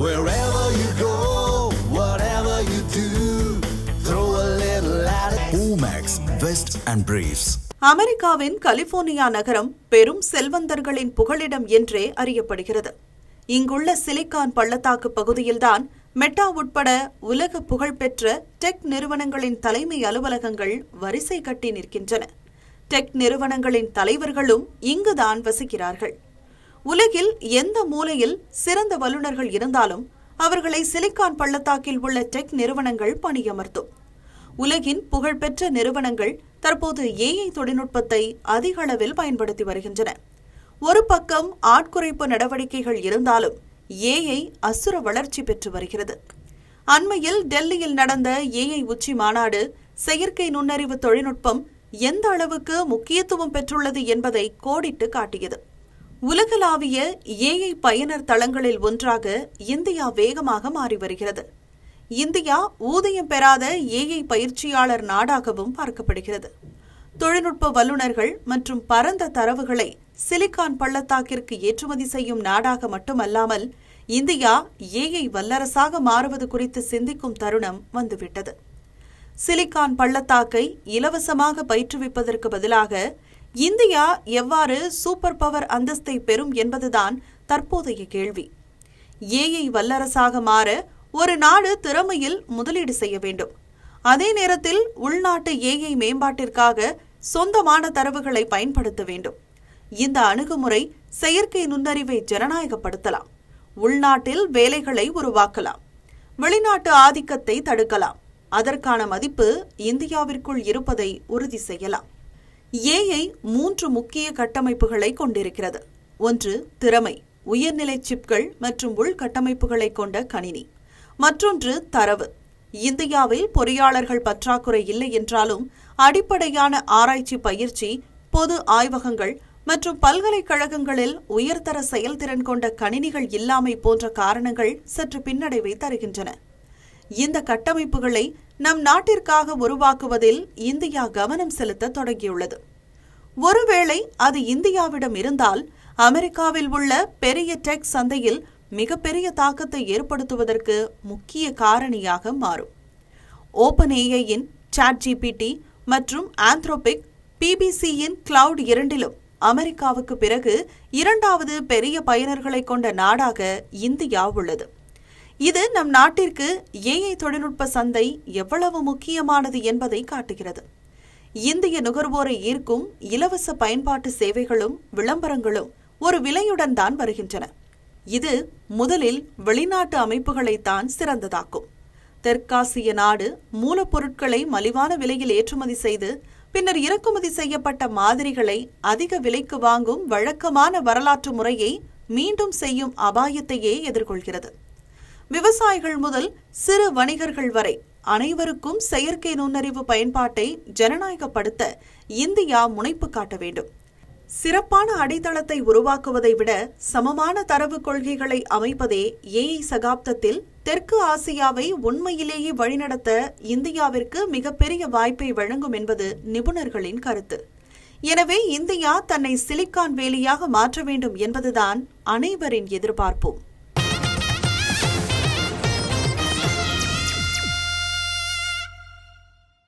Wherever you go, whatever you do, throw a little at it. Omax, Vest and Briefs. அமெரிக்காவின் California நகரம் பெரும் செல்வந்தர்களின் புகலிடம் என்றே அறியப்படுகிறது. இங்குள்ள சிலிகான் பள்ளத்தாக்கு பகுதியில்தான் மெட்டா உட்பட உலக புகழ்பெற்ற டெக் நிறுவனங்களின் தலைமை அலுவலகங்கள் வரிசை கட்டி நிற்கின்றன. டெக் நிறுவனங்களின் தலைவர்களும் இங்குதான் வசிக்கிறார்கள். உலகில் எந்த மூலையில் சிறந்த வல்லுநர்கள் இருந்தாலும் அவர்களை சிலிகான் பள்ளத்தாக்கில் உள்ள டெக் நிறுவனங்கள் பணியமர்த்தும். உலகின் புகழ்பெற்ற நிறுவனங்கள் தற்போது ஏஐ தொழில்நுட்பத்தை அதிக அளவில் பயன்படுத்தி வருகின்றன. ஒரு பக்கம் ஆட்குறைப்பு நடவடிக்கைகள் இருந்தாலும் ஏஐ அசுர வளர்ச்சி பெற்று வருகிறது. அண்மையில் டெல்லியில் நடந்த ஏஐ உச்சி மாநாடு செயற்கை நுண்ணறிவு தொழில்நுட்பம் எந்த அளவுக்கு முக்கியத்துவம் பெற்றுள்ளது என்பதை கோடிட்டு காட்டியது. உலகளாவிய ஏஐ பயனர் தளங்களில் ஒன்றாக இந்தியா வேகமாக மாறி வருகிறது. இந்தியா ஊதியம் பெறாத ஏஐ பயிற்சியாளர் நாடாகவும் பார்க்கப்படுகிறது. தொழில்நுட்ப வல்லுநர்கள் மற்றும் பரந்த தரவுகளை சிலிகான் பள்ளத்தாக்கிற்கு ஏற்றுமதி செய்யும் நாடாக மட்டுமல்லாமல் இந்தியா ஏஐ வல்லரசாக மாறுவது குறித்து சிந்திக்கும் தருணம் வந்துவிட்டது. சிலிகான் பள்ளத்தாக்கை இலவசமாக பயிற்றுவிப்பதற்கு பதிலாக இந்தியா எவ்வாறு சூப்பர் பவர் அந்தஸ்தை பெறும் என்பதுதான் தற்போதைய கேள்வி. ஏஐ வல்லரசாக மாற ஒரு நாடு திறமையில் முதலீடு செய்ய வேண்டும். அதே நேரத்தில் உள்நாட்டு ஏஐ மேம்பாட்டிற்காக சொந்தமான தரவுகளை பயன்படுத்த வேண்டும். இந்த அணுகுமுறை செயற்கை நுண்ணறிவை ஜனநாயகப்படுத்தலாம், உள்நாட்டில் வேலைகளை உருவாக்கலாம், வெளிநாட்டு ஆதிக்கத்தை தடுக்கலாம். அதற்கான மதிப்பு இந்தியாவிற்குள் இருப்பதை உறுதி செய்யலாம். ஏஐ 3 முக்கிய கட்டமைப்புகளை கொண்டிருக்கிறது. ஒன்று திறமை, உயர்நிலை சிப்கள் மற்றும் உள்கட்டமைப்புகளை கொண்ட கணினி. மற்றொன்று தரவு. இந்தியாவில் பொறியாளர்கள் பற்றாக்குறை இல்லை என்றாலும் அடிப்படையான ஆராய்ச்சி பயிற்சி, பொது ஆய்வகங்கள் மற்றும் பல்கலைக்கழகங்களில் உயர்தர செயல்திறன் கொண்ட கணினிகள் இல்லாமை போன்ற காரணங்கள் சற்று பின்னடைவை தருகின்றன. இந்த கட்டமைப்புகளை நம் நாட்டிற்காக உருவாக்குவதில் இந்தியா கவனம் செலுத்த தொடங்கியுள்ளது. ஒருவேளை அது இந்தியாவிடம் இருந்தால் அமெரிக்காவில் உள்ள பெரிய டெக் சந்தையில் மிகப்பெரிய தாக்கத்தை ஏற்படுத்துவதற்கு முக்கிய காரணியாக மாறும். ஓபன் ஏஐயின் சாட்ஜிபிடி மற்றும் ஆந்த்ரோபிக், பிபிசியின் கிளவுட் இரண்டிலும் அமெரிக்காவுக்கு பிறகு 2வது பெரிய பயனர்களை கொண்ட நாடாக இந்தியா உள்ளது. இது நம் நாட்டிற்கு ஏஐ தொழில்நுட்ப சந்தை எவ்வளவு முக்கியமானது என்பதை காட்டுகிறது. இந்திய நுகர்வோரை ஈர்க்கும் இலவச பயன்பாட்டு சேவைகளும் விளம்பரங்களும் ஒரு விலையுடன் தான் வருகின்றன. இது முதலில் வெளிநாட்டு அமைப்புகளைத்தான் சிறந்ததாக்கும். தெற்காசிய நாடு மூலப்பொருட்களை மலிவான விலையில் ஏற்றுமதி செய்து பின்னர் இறக்குமதி செய்யப்பட்ட மாதிரிகளை அதிக விலைக்கு வாங்கும் வழக்கமான வரலாற்று முறையை மீண்டும் செய்யும் அபாயத்தையே எதிர்கொள்கிறது. விவசாயிகள் முதல் சிறு வணிகர்கள் வரை அனைவருக்கும் செயற்கை நுண்ணறிவு பயன்பாட்டை ஜனநாயகப்படுத்த இந்தியா முனைப்பு காட்ட வேண்டும். சிறப்பான அடித்தளத்தை உருவாக்குவதை விட சமமான தரவு கொள்கைகளை அமைப்பதே ஏஐ சகாப்தத்தில் தெற்கு ஆசியாவை உண்மையிலேயே வழிநடத்த இந்தியாவிற்கு மிகப்பெரிய வாய்ப்பை வழங்கும் என்பது நிபுணர்களின் கருத்து. எனவே இந்தியா தன்னை சிலிகான் வேலியாக மாற்ற வேண்டும் என்பதுதான் அனைவரின் எதிர்பார்ப்பும்.